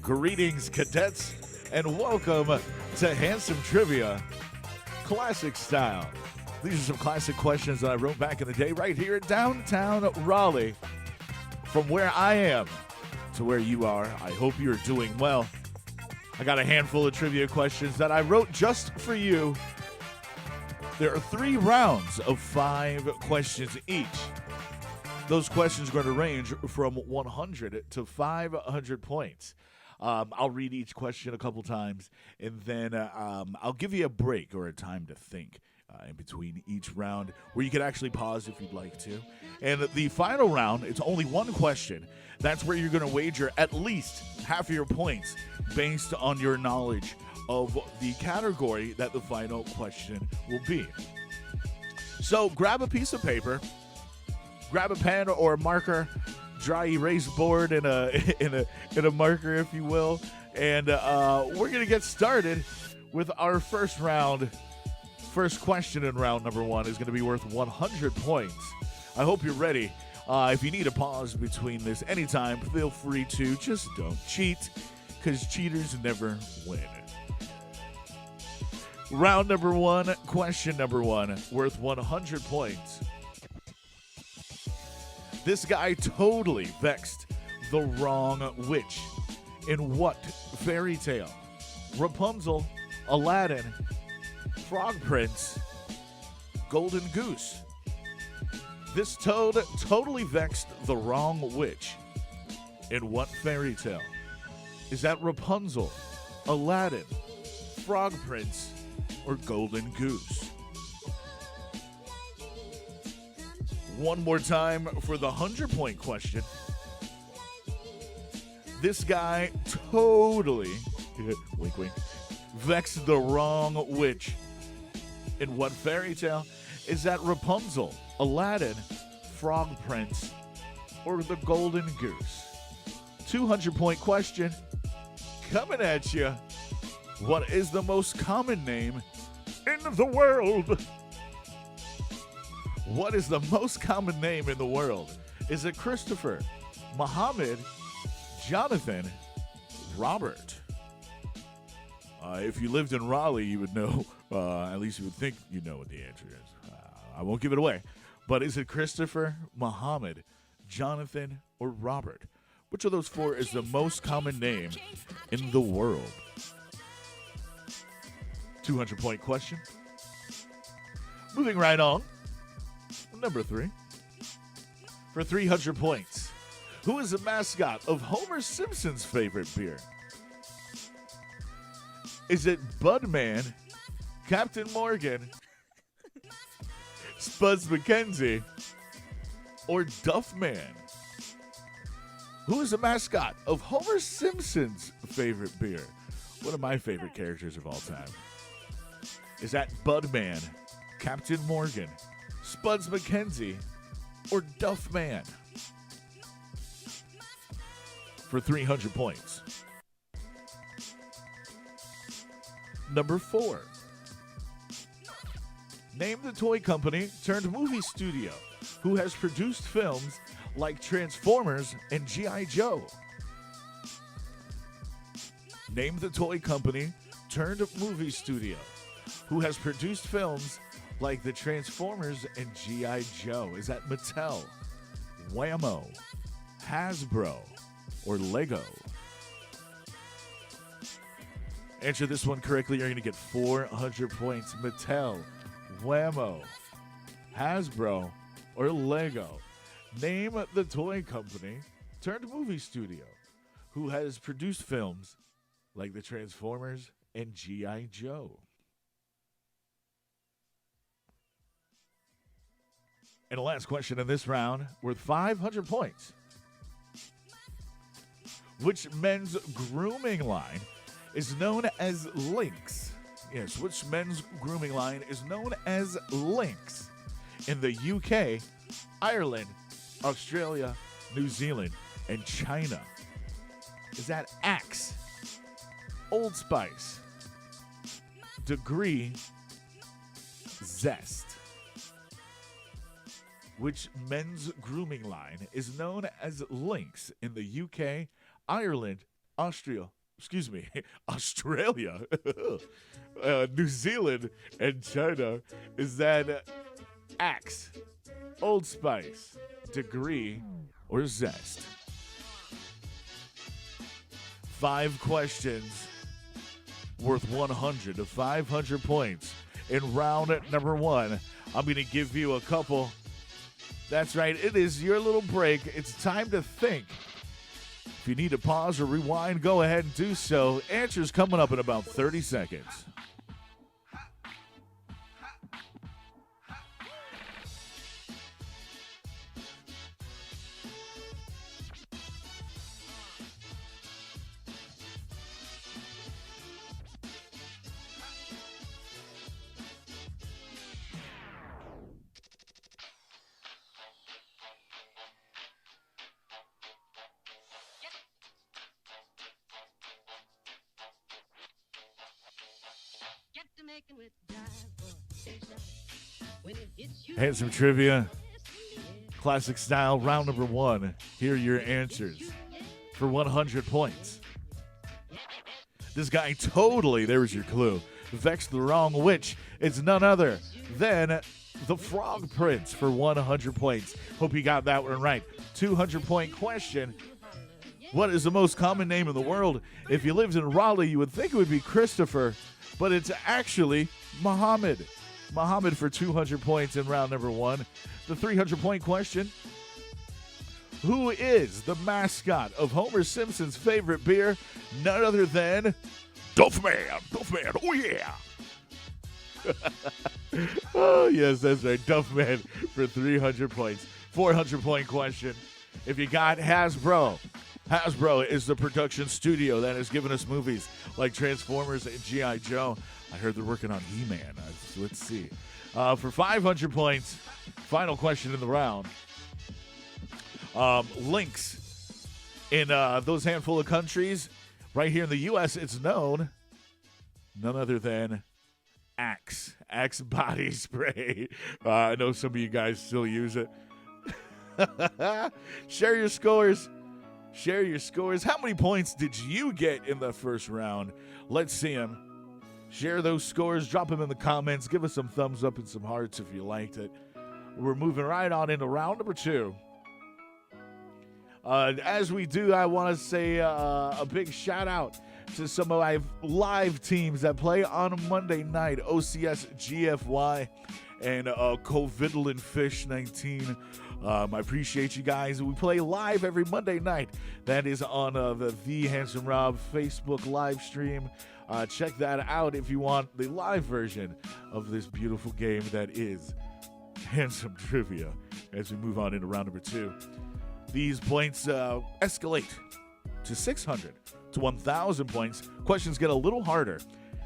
Greetings, cadets, and welcome to Handsome Trivia Classic Style. These are some classic questions that I wrote back in the day right here in downtown Raleigh. From where I am to where you are, I hope you're doing well. I got a handful of trivia questions that I wrote just for you. There are 3 rounds of 5 questions each. Those questions are going to range from 100 to 500 points. I'll read each question a couple times, and then I'll give you a break or a time to think in between each round where you can actually pause if you'd like to. And the final round, it's only one question. That's where you're going to wager at least half of your points based on your knowledge of the category that the final question will be. So grab a piece of paper, grab a pen or a marker, dry erase board and a marker, if you will, and we're gonna get started with our first round. First question in round number 1 is gonna be worth 100 points. I hope you're ready. If you need a pause between this anytime, feel free to. Just don't cheat, because cheaters never win. Round number 1, question number 1, worth 100 points. This guy totally vexed the wrong witch. In what fairy tale? Rapunzel, Aladdin, Frog Prince, Golden Goose. This toad totally vexed the wrong witch. In what fairy tale? Is that Rapunzel, Aladdin, Frog Prince, or Golden Goose? One more time for the 100-point question. This guy totally, wink wink, vexed the wrong witch. In what fairy tale? Is that Rapunzel, Aladdin, Frog Prince, or the Golden Goose? 200-point question coming at you. What is the most common name in the world? What is the most common name in the world? Is it Christopher, Muhammad, Jonathan, Robert? If you lived in Raleigh, you would know, at least you would think you know what the answer is. I won't give it away. But is it Christopher, Muhammad, Jonathan, or Robert? Which of those 4 is the most common name in the world? 200-point question. Moving right on. Number 3. For 300 points, who is the mascot of Homer Simpson's favorite beer? Is it Budman, Captain Morgan, Spuds McKenzie, or Duffman? Who is the mascot of Homer Simpson's favorite beer? One of my favorite characters of all time. Is that Budman, Captain Morgan, Spuds McKenzie, or Duffman? For 300 points. Number 4. Name the toy company turned movie studio who has produced films like Transformers and G.I. Joe. Name the toy company turned movie studio who has produced films like the Transformers and G.I. Joe. Is that Mattel, Whammo, Hasbro, or Lego? Answer this one correctly, you're going to get 400 points. Mattel, Whammo, Hasbro, or Lego. Name the toy company turned movie studio who has produced films like the Transformers and G.I. Joe. And the last question in this round, worth 500 points. Which men's grooming line is known as Lynx? Yes, which men's grooming line is known as Lynx in the UK, Ireland, Australia, New Zealand, and China? Is that Axe, Old Spice, Degree, Zest? Which men's grooming line is known as Lynx in the UK, Ireland, Austria, excuse me, Australia, New Zealand, and China? Is that Axe, Old Spice, Degree, or Zest? 5 questions worth 100 to 500 points in round number 1. I'm going to give you a couple. That's right. It is your little break. It's time to think. If you need to pause or rewind, go ahead and do so. Answers coming up in about 30 seconds. Handsome Trivia, classic style, round number 1. Here are your answers for 100 points. This guy totally, there's your clue, vexed the wrong witch. It's none other than the Frog Prince for 100 points. Hope you got that one right. 200-point question. What is the most common name in the world? If you lived in Raleigh, you would think it would be Christopher, but it's actually Muhammad. Muhammad for 200 points in round number 1. The 300-point question. Who is the mascot of Homer Simpson's favorite beer? None other than Duffman. Duffman, oh yeah. Oh, yes, that's right. Duffman for 300 points. 400-point question. If you got Hasbro. Hasbro is the production studio that has given us movies like Transformers and G.I. Joe. I heard they're working on He-Man. Let's see. For 500 points, final question in the round. Links in those handful of countries. Right here in the U.S., it's known none other than Axe. Axe body spray. I know some of you guys still use it. Share your scores. Share your scores. How many points did you get in the first round? Let's see them. Share those scores. Drop them in the comments. Give us some thumbs up and some hearts if you liked it. We're moving right on into round number 2. As we do, I want to say a big shout out to some of my live teams that play on Monday night. OCS GFY and Covidlin Fish 19. I appreciate you guys. We play live every Monday night. That is on the Handsome Rob Facebook live stream. Check that out if you want the live version of this beautiful game that is Handsome Trivia as we move on into round number 2. These points escalate to 600 to 1,000 points. Questions get a little harder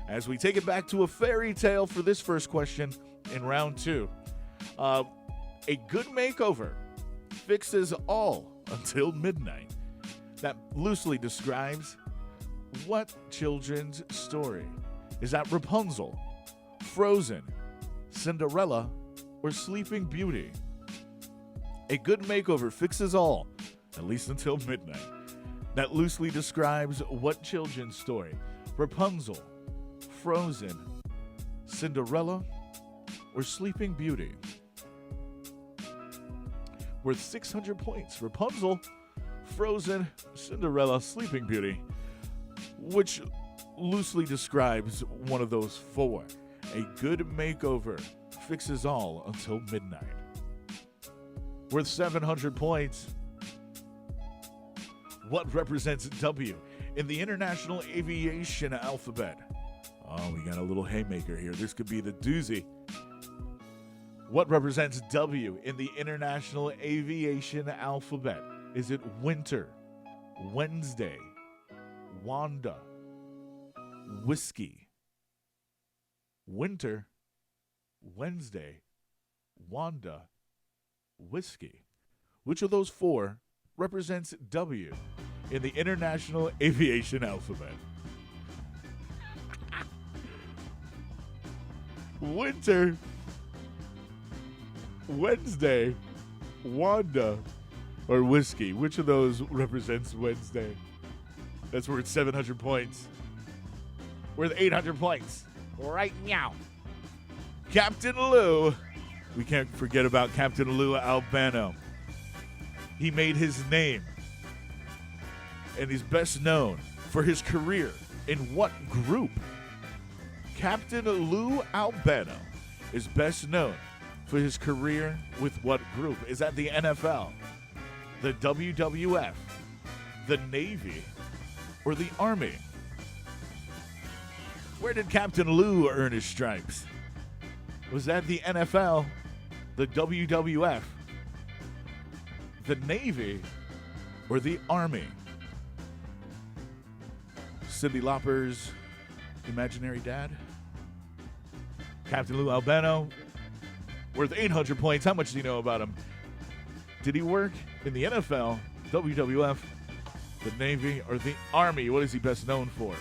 as we take it back to a fairy tale for this first question in round 2. A good makeover fixes all until midnight. That loosely describes what children's story? Is that Rapunzel, Frozen, Cinderella, or Sleeping Beauty? A good makeover fixes all, at least until midnight. That loosely describes what children's story? Rapunzel, Frozen, Cinderella, or Sleeping Beauty? Worth 600 points. Rapunzel, Frozen, Cinderella, Sleeping Beauty. Which loosely describes one of those 4. A good makeover fixes all until midnight. Worth 700 points. What represents W in the International Aviation Alphabet? Oh, we got a little haymaker here. This could be the doozy. What represents W in the International Aviation Alphabet? Is it winter, Wednesday, Wanda, whiskey? Winter, Wednesday, Wanda, whiskey. Which of those 4 represents W in the International Aviation Alphabet? Winter, Wednesday, Wanda, or whiskey? Which of those represents Wednesday? That's worth 700 points. Worth 800 points. Right now. Captain Lou. We can't forget about Captain Lou Albano. He made his name. And he's best known for his career in what group? Captain Lou Albano is best known for his career with what group? Is that the NFL, the WWF, the Navy, or the Army? Where did Captain Lou earn his stripes? Was that the NFL, the WWF, the Navy, or the Army? Cyndi Lauper's imaginary dad? Captain Lou Albano, worth 800 points. How much do you know about him? Did he work in the NFL, WWF, the Navy, or the Army? What is he best known for?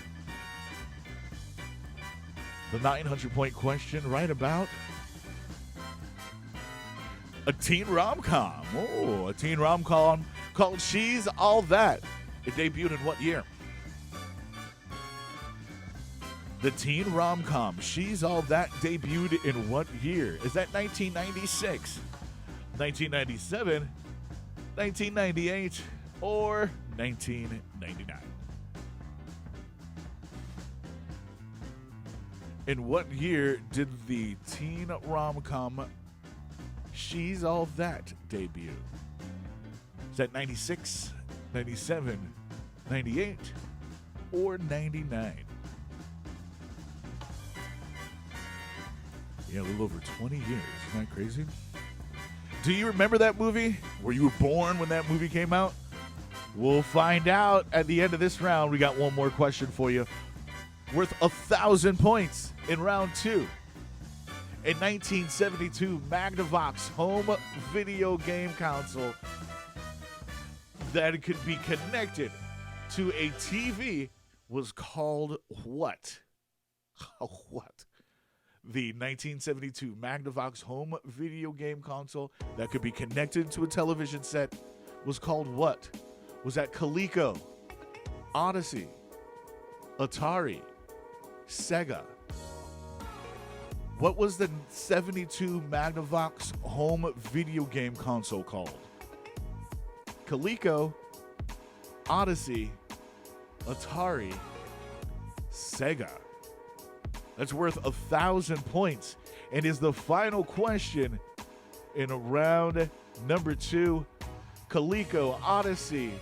The 900-point question right about a teen rom-com. Oh, a teen rom-com called She's All That. It debuted in what year? The teen rom-com She's All That debuted in what year? Is that 1996, 1997, 1998, or 1999? In what year did the teen rom-com She's All That debut? Is that 96, 97, 98, or 99? Yeah, a little over 20 years. Isn't that crazy? Do you remember that movie? Were you born when that movie came out? We'll find out at the end of this round. We got one more question for you. Worth 1,000 points in round 2. In 1972, Magnavox home video game console that could be connected to a TV was called what? What? The 1972 Magnavox home video game console that could be connected to a television set was called what? Was that Coleco, Odyssey, Atari, Sega? What was the 72 Magnavox home video game console called? Coleco, Odyssey, Atari, Sega. That's worth 1,000 points and is the final question in round number 2. Coleco, Odyssey,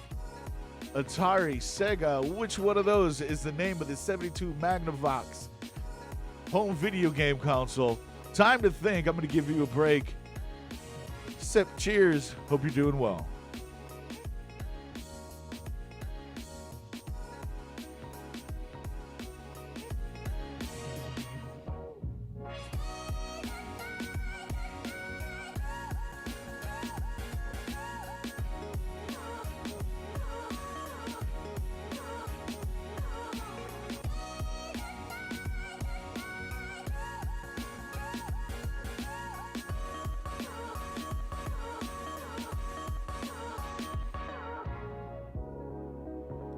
Atari, Sega. Which one of those is the name of the 72 Magnavox home video game console? Time to think. I'm going to give you a break. Sip, cheers. Hope you're doing well.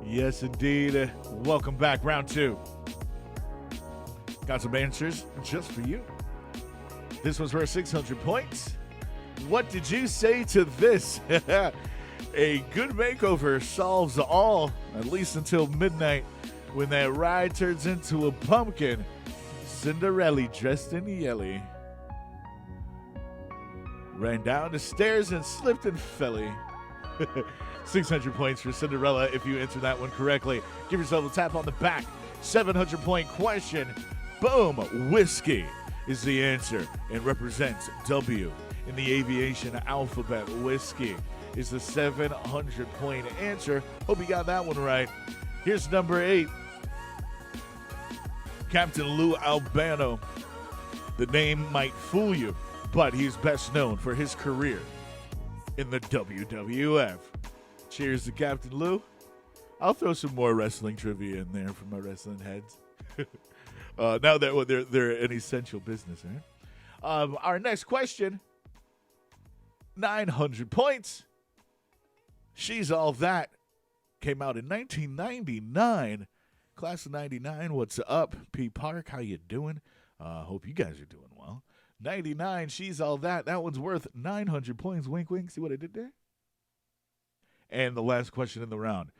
Yes, indeed. Welcome back. Round 2. Got some answers just for you. This was worth 600 points. What did you say to this? A good makeover solves all, at least until midnight, when that ride turns into a pumpkin. Cinderella dressed in yellow ran down the stairs and slipped and fell. 600 points for Cinderella if you answer that one correctly. Give yourself a tap on the back. 700-point question. Boom. Whiskey is the answer and represents W in the aviation alphabet. Whiskey is the 700-point answer. Hope you got that one right. Here's number 8. Captain Lou Albano. The name might fool you, but he's best known for his career in the WWF. Cheers to Captain Lou. I'll throw some more wrestling trivia in there for my wrestling heads. Now that they're an essential business, right? Our next question, 900 points. She's All That. came out in 1999. Class of 99, what's up? P. Park, how you doing? Hope you guys are doing well. 99, She's All That. That one's worth 900 points. Wink, wink. See what I did there? And the last question in the round,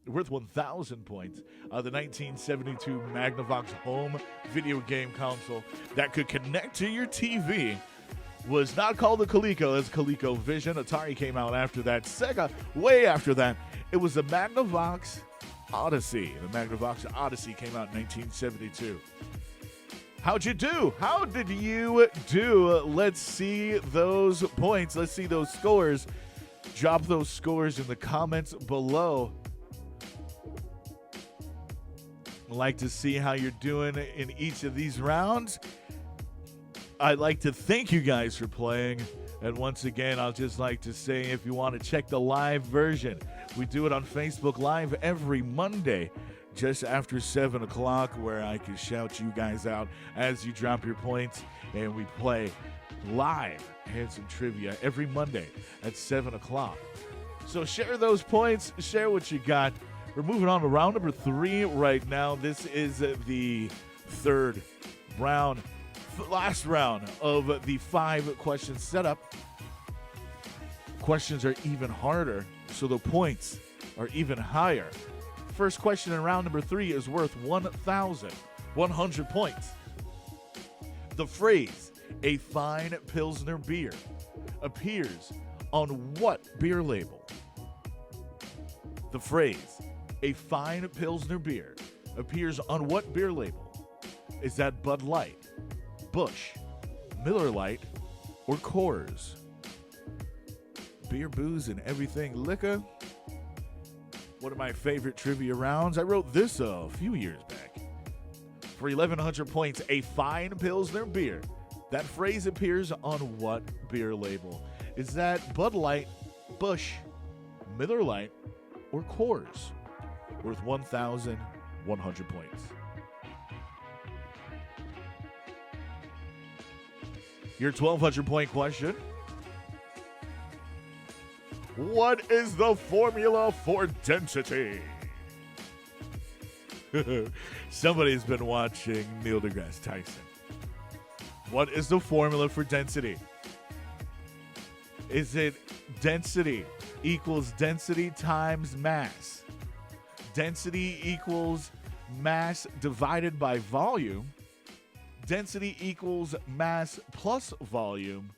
worth 1,000 points. The 1972 Magnavox home video game console that could connect to your TV was not called the Coleco, it's ColecoVision. Atari came out after that. Sega, way after that. It was the Magnavox Odyssey. The Magnavox Odyssey came out in 1972. How'd you do? How did you do? Let's see those points. Let's see those scores. Drop those scores in the comments below. I'd like to see how you're doing in each of these rounds. I'd like to thank you guys for playing. And once again, I'll just like to say, if you want to check the live version, we do it on Facebook Live every Monday, just after 7 o'clock, where I can shout you guys out as you drop your points. And we play live Handsome Trivia every Monday at 7 o'clock. So share those points, share what you got. We're moving on to round number 3 right now. This is the third round, last round of the 5-question setup. Questions are even harder, so the points are even higher. First question in round number 3 is worth 1,100 points. The phrase, a fine Pilsner beer, appears on what beer label? The phrase, a fine Pilsner beer, appears on what beer label? Is that Bud Light, Busch, Miller Lite, or Coors? Beer, booze, and everything liquor. One of my favorite trivia rounds. I wrote this a few years back. For 1,100 points, a fine Pilsner beer. That phrase appears on what beer label? Is that Bud Light, Busch, Miller Lite, or Coors? Worth 1,100 points. Your 1,200 point question. What is the formula for density? Somebody's been watching Neil deGrasse Tyson. What is the formula for density? Is it density equals density times mass? Density equals mass divided by volume? Density equals mass plus volume?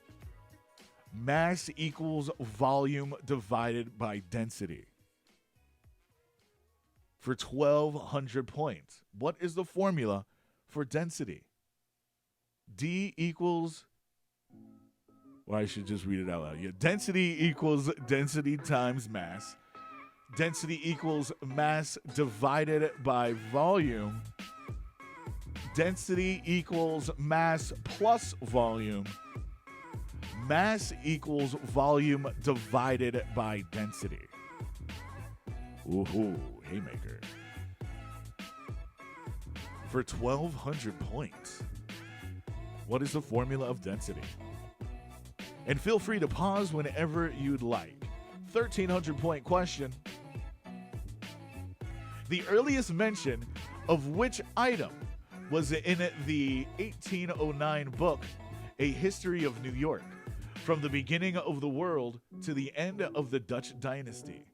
Mass equals volume divided by density. For 1,200 points, what is the formula for density? D equals, or I should just read it out loud. Yeah, density equals density times mass. Density equals mass divided by volume. Density equals mass plus volume. Mass equals volume divided by density. Ooh, haymaker. For 1,200 points, what is the formula of density? And feel free to pause whenever you'd like. 1,300 point question. The earliest mention of which item was in the 1809 book, A History of New York, from the beginning of the world to the end of the Dutch dynasty?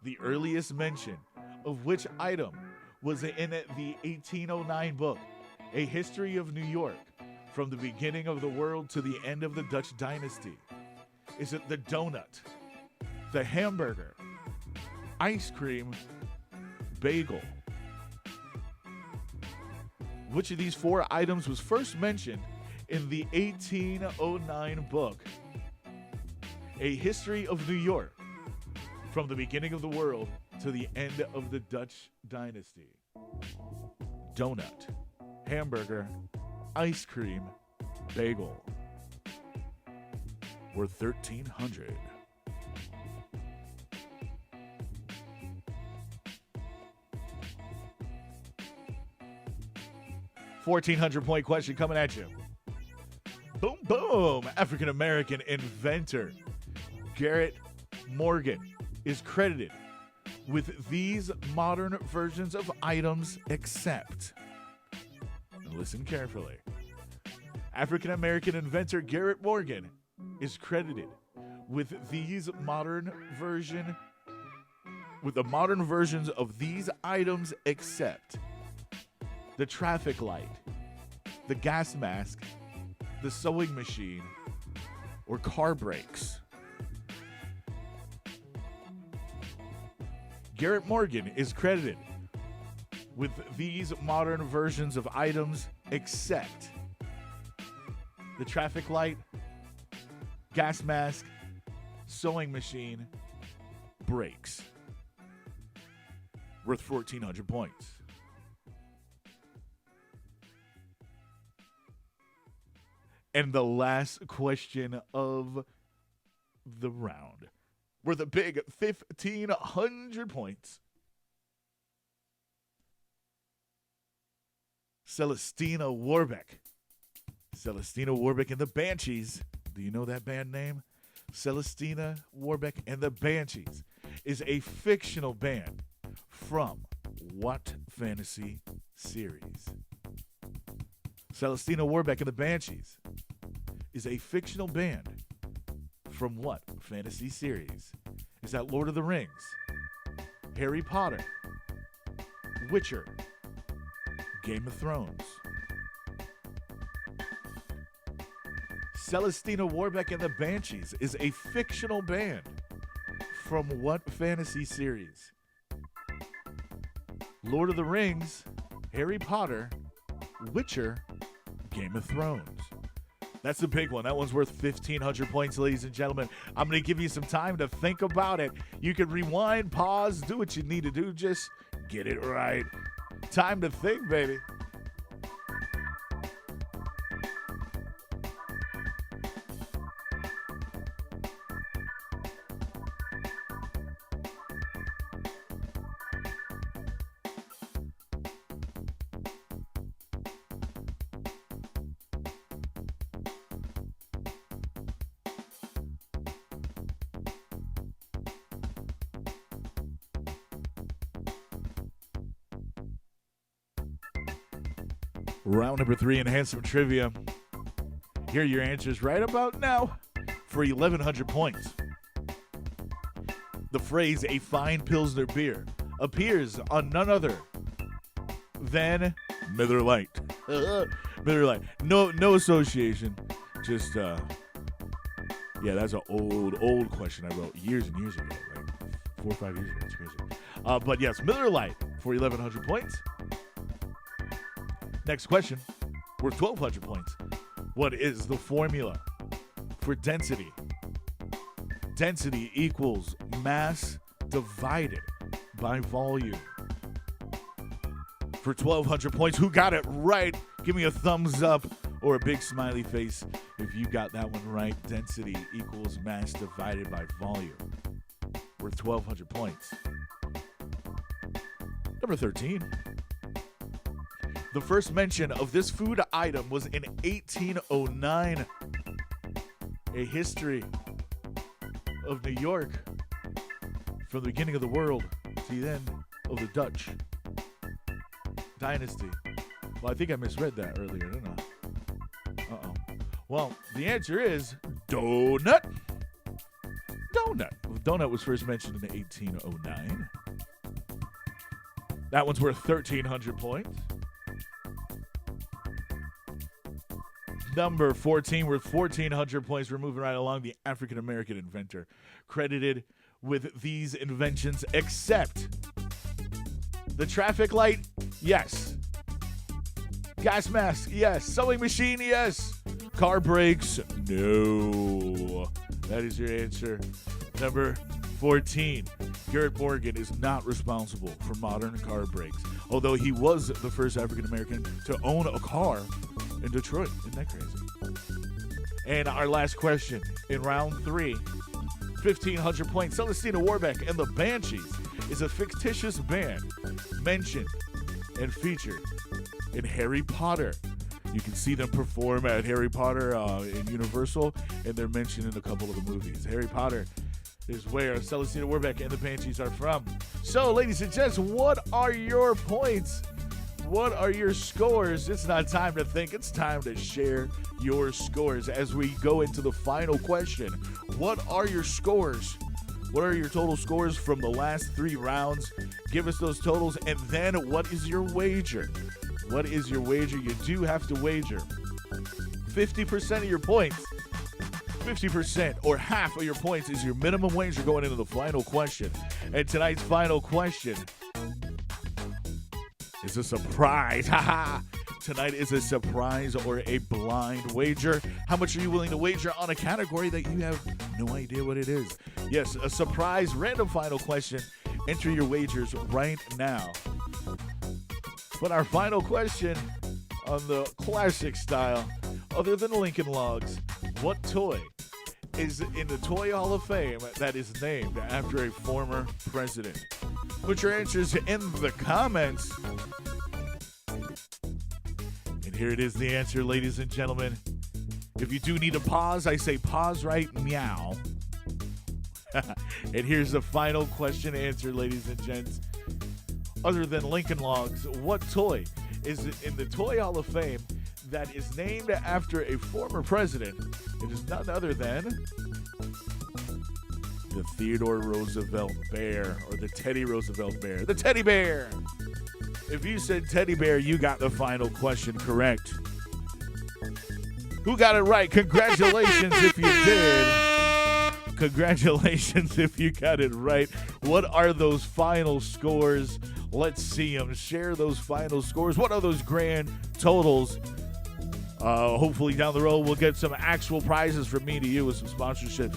The earliest mention of which item was in the 1809 book, A History of New York, from the beginning of the world to the end of the Dutch dynasty? Is it the donut, the hamburger, ice cream, bagel? Which of these 4 items was first mentioned in the 1809 book, A History of New York, from the beginning of the world to the end of the Dutch dynasty? Donut, hamburger, ice cream, bagel. Worth 1,300. $1,400 point question coming at you. Boom, boom. African-American inventor Garrett Morgan is credited with these modern versions of items except, and listen carefully, African American inventor Garrett Morgan is credited with the modern versions of these items except the traffic light, the gas mask, the sewing machine, or car brakes. Garrett Morgan is credited with these modern versions of items except the traffic light, gas mask, sewing machine, brakes. Worth 1,400 points. And the last question of the round, worth a big 1,500 points. Celestina Warbeck. Celestina Warbeck and the Banshees. Do you know that band name? Celestina Warbeck and the Banshees is a fictional band from what fantasy series? Celestina Warbeck and the Banshees is a fictional band from what fantasy series? Is that Lord of the Rings, Harry Potter, Witcher, Game of Thrones? Celestina Warbeck and the Banshees is a fictional band from what fantasy series? Lord of the Rings, Harry Potter, Witcher, Game of Thrones. That's the big one. That one's worth 1,500 points, ladies and gentlemen. I'm going to give you some time to think about it. You can rewind, pause, do what you need to do. Just get it right. Time to think, baby. Round number 3 in Handsome Trivia. Here are your answers right about now for 1,100 points. The phrase "a fine Pilsner beer" appears on none other than Miller Lite. Miller Lite. No association. Just, yeah, that's an old question I wrote years and years ago, like 4 or 5 years ago. It's crazy. But yes, Miller Lite for 1,100 points. Next question, worth 1,200 points. What is the formula for density? Density equals mass divided by volume. For 1,200 points, who got it right? Give me a thumbs up or a big smiley face if you got that one right. Density equals mass divided by volume. Worth 1,200 points. Number 13. The first mention of this food item was in 1809. A history of New York from the beginning of the world to the end of the Dutch dynasty. Well, I think I misread that earlier, didn't I? Uh-oh. Well, the answer is donut. Donut. Donut was first mentioned in 1809. That one's worth 1,300 points. Number 14, worth 1,400 points. We're moving right along. The African American inventor credited with these inventions except the traffic light, yes. Gas mask, yes. Sewing machine, yes. Car brakes, no. That is your answer. Number 14, Garrett Morgan is not responsible for modern car brakes, although he was the first African American to own a car in Detroit. Isn't that crazy? And our last question in round 3, 1,500 points. Celestina Warbeck and the Banshees is a fictitious band mentioned and featured in Harry Potter. You can see them perform at Harry Potter in Universal, and they're mentioned in a couple of the movies. Harry Potter is where Celestina Warbeck and the Banshees are from. So, ladies and gents, what are your points? What are your scores? It's not time to think. It's time to share your scores as we go into the final question. What are your scores? What are your total scores from the last 3 rounds? Give us those totals. And then what is your wager? What is your wager? You do have to wager 50% of your points. 50% or half of your points is your minimum wager going into the final question. And tonight's final question is a surprise. Tonight is a surprise or a blind wager. How much are you willing to wager on a category that you have no idea what it is? Yes, a surprise random final question. Enter your wagers right now. But our final question on the classic style, other than Lincoln Logs, what toy is in the Toy Hall of Fame that is named after a former president? Put your answers in the comments. And here it is, the answer, ladies and gentlemen. If you do need a pause, I say pause right meow. And here's the final question answer, ladies and gents. Other than Lincoln Logs, what toy is in the Toy Hall of Fame that is named after a former president? It is none other than the Theodore Roosevelt bear, or the Teddy Roosevelt bear. The teddy bear! If you said teddy bear, you got the final question correct. Who got it right? Congratulations if you did. Congratulations if you got it right. What are those final scores? Let's see them. Share those final scores. What are those grand totals? Hopefully down the road we'll get some actual prizes from me to you with some sponsorships.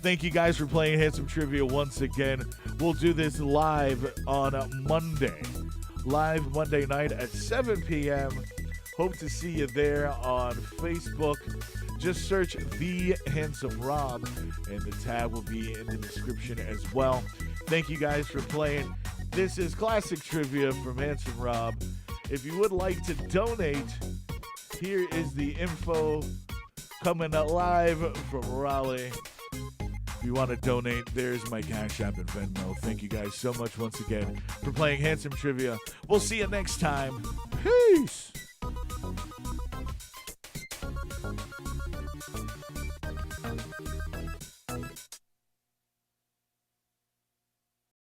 Thank you guys for playing Handsome Trivia once again. We'll do this live on Monday. Live Monday night at 7 p.m. Hope to see you there on Facebook. Just search The Handsome Rob, and the tab will be in the description as well. Thank you guys for playing. This is Classic Trivia from Handsome Rob. If you would like to donate, here is the info coming out live from Raleigh. If you want to donate, there's my Cash App and Venmo. Thank you guys so much once again for playing Handsome Trivia. We'll see you next time. Peace.